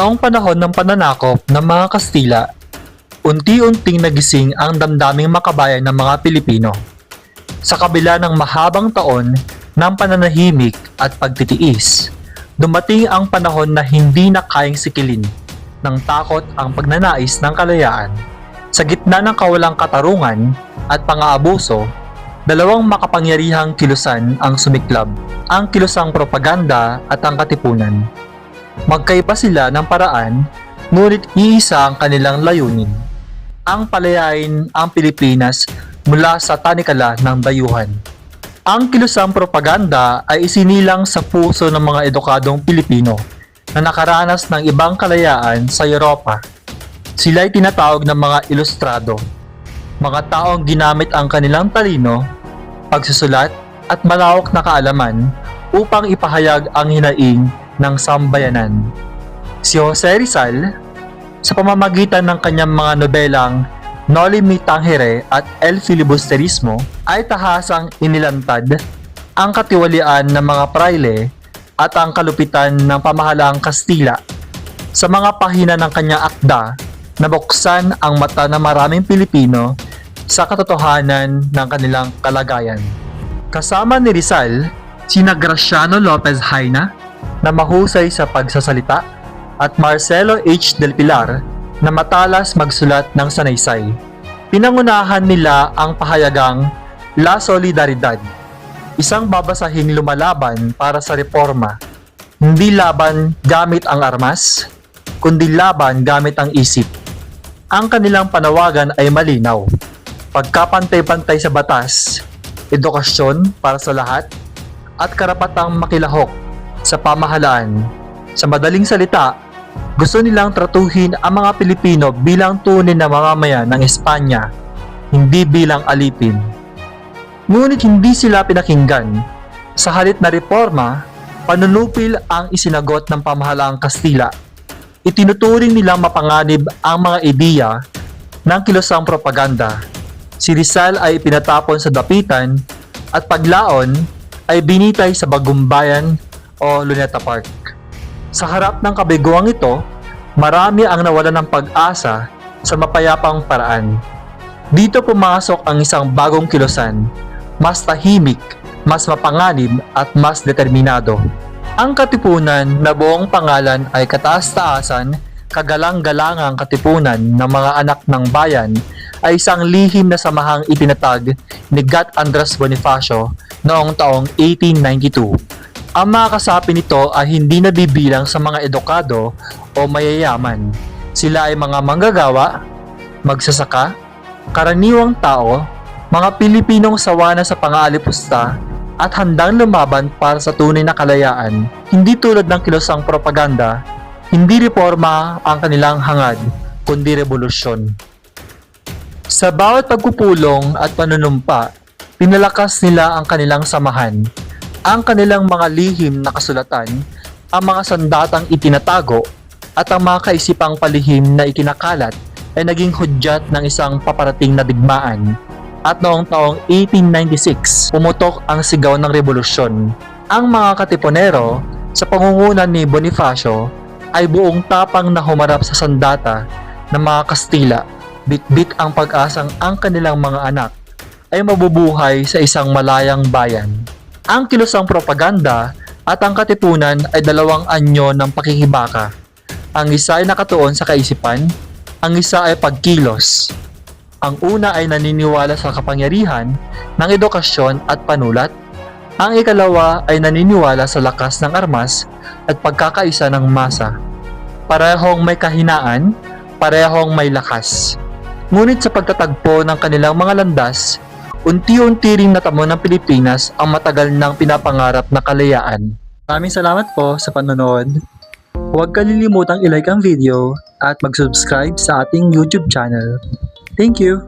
Noong panahon ng pananakop ng mga Kastila, unti-unting nagising ang damdaming makabayan ng mga Pilipino. Sa kabila ng mahabang taon ng pananahimik at pagtitiis, dumating ang panahon na hindi na kayang sikilin ng takot ang pagnanais ng kalayaan. Sa gitna ng kawalang katarungan at pang-aabuso, dalawang makapangyarihang kilusan ang sumiklab, ang kilusang propaganda at ang katipunan. Magkaiba sila ng paraan, ngunit iisa ang kanilang layunin. Ang palayain ang Pilipinas mula sa tanikala ng dayuhan. Ang kilusang propaganda ay isinilang sa puso ng mga edukadong Pilipino na nakaranas ng ibang kalayaan sa Europa. Sila ay tinatawag ng mga ilustrado, mga taong ginamit ang kanilang talino, pagsusulat at malawak na kaalaman upang ipahayag ang hinaing ng sambayanan. Si Jose Rizal, sa pamamagitan ng kanyang mga nobelang Noli Me Tangere at El Filibusterismo, ay tahasang inilantad ang katiwalian ng mga praile at ang kalupitan ng pamahalaang Kastila. Sa mga pahina ng kanyang akda, nabuksan ang mata ng maraming Pilipino sa katotohanan ng kanilang kalagayan. Kasama ni Rizal, sina Graciano Lopez Haina, na mahusay sa pagsasalita, at Marcelo H. Del Pilar, na matalas magsulat ng sanaysay. Pinangunahan nila ang pahayagang La Solidaridad, isang babasahing lumalaban para sa reforma, hindi laban gamit ang armas, kundi laban gamit ang isip. Ang kanilang panawagan ay malinaw: pagkapantay-pantay sa batas, edukasyon para sa lahat, at karapatang makilahok sa pamahalaan. Sa madaling salita, gusto nilang tratuhin ang mga Pilipino bilang tunay na mamamayan ng Espanya, hindi bilang alipin. Ngunit hindi sila pinakinggan. Sa halip na reforma, panunupil ang isinagot ng pamahalaang Kastila. Itinuturing nilang mapanganib ang mga ideya ng kilusang propaganda. Si Rizal ay pinatapon sa dapitan at paglaon ay binitay sa Bagumbayan o Luneta Park. Sa harap ng kabiguang ito, marami ang nawalan ng pag-asa sa mapayapang paraan. Dito pumasok ang isang bagong kilusan, mas tahimik, mas mapanganib at mas determinado. Ang katipunan na buong pangalan ay Kataas-Taasan, Kagalang-galangang Katipunan ng mga anak ng bayan ay isang lihim na samahang itinatag ni Gat Andres Bonifacio noong taong 1892. Ang mga kasapi nito ay hindi nabibilang sa mga edukado o mayayaman. Sila ay mga manggagawa, magsasaka, karaniwang tao, mga Pilipinong sawa na sa pang-aalipusta at handang lumaban para sa tunay na kalayaan. Hindi tulad ng kilusang propaganda, hindi reforma ang kanilang hangad, kundi revolusyon. Sa bawat pagpupulong at panunumpa, pinalakas nila ang kanilang samahan. Ang kanilang mga lihim na kasulatan, ang mga sandatang itinatago, at ang mga kaisipang palihim na ikinakalat ay naging hudyat ng isang paparating na digmaan. At noong taong 1896, pumutok ang sigaw ng revolusyon. Ang mga katipunero sa pangungunan ni Bonifacio ay buong tapang na humarap sa sandata ng mga Kastila. Bitbit ang pag-asang ang kanilang mga anak ay mabubuhay sa isang malayang bayan. Ang kilusang propaganda at ang katipunan ay dalawang anyo ng pakikibaka. Ang isa ay nakatuon sa kaisipan, ang isa ay pagkilos. Ang una ay naniniwala sa kapangyarihan ng edukasyon at panulat. Ang ikalawa ay naniniwala sa lakas ng armas at pagkakaisa ng masa. Parehong may kahinaan, parehong may lakas. Ngunit sa pagtatagpo ng kanilang mga landas, unti-unti ring natamo ng Pilipinas ang matagal nang pinapangarap na kalayaan. Maraming salamat po sa panonood. Huwag kalilimutang i-like ang video at mag-subscribe sa ating YouTube channel. Thank you!